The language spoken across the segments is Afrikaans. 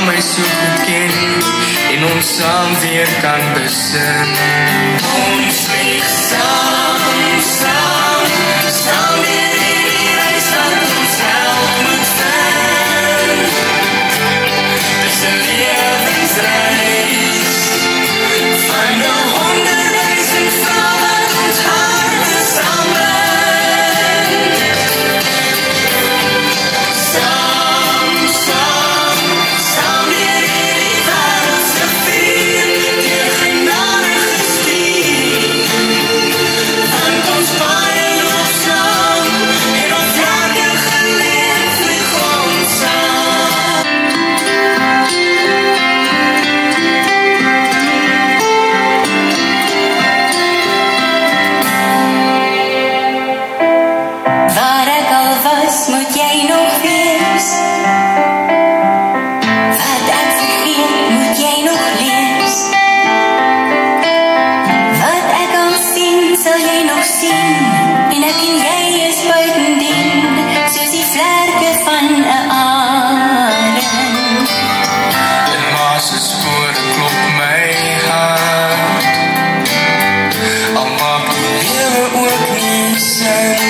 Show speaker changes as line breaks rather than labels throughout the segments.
my so goed ken en ons saam weer kan besin. Ons vlieg saam, saam, saam weer hierdie reis wat ons help moet vind. Dis 'n lewensreis van 100,000 vrae wat ons harte saambind. Saam, saam, saam weer hierdie wêreld se vier, deur genade gestuur. Want ons baie nog saam, en op elke geleef vlieg ons saam. Waar ek al was, moet jy nog wees. Wat ek vergeet, moet jy nog lees. Wat ek al sien, sal jy nog sien. En ek en jy is buitendien, soos die vlerke van 'n arend. En ma se spore klop my hart. Al maak die lewe ook nie sin.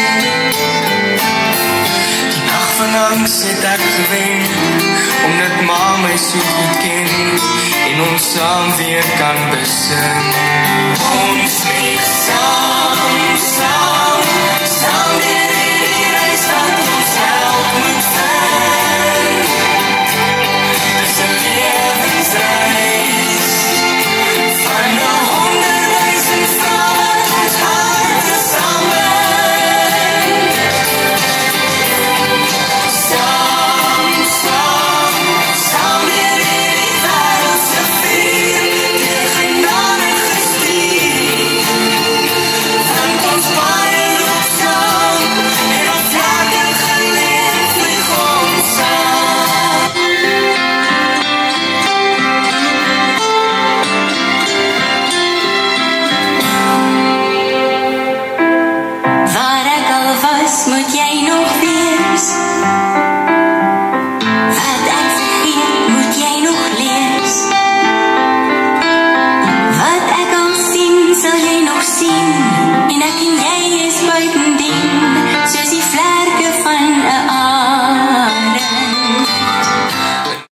Die nag van angs het ek gewen, omdat ma my so goed ken en ons saam weer kan besin. Ons vlieg saam.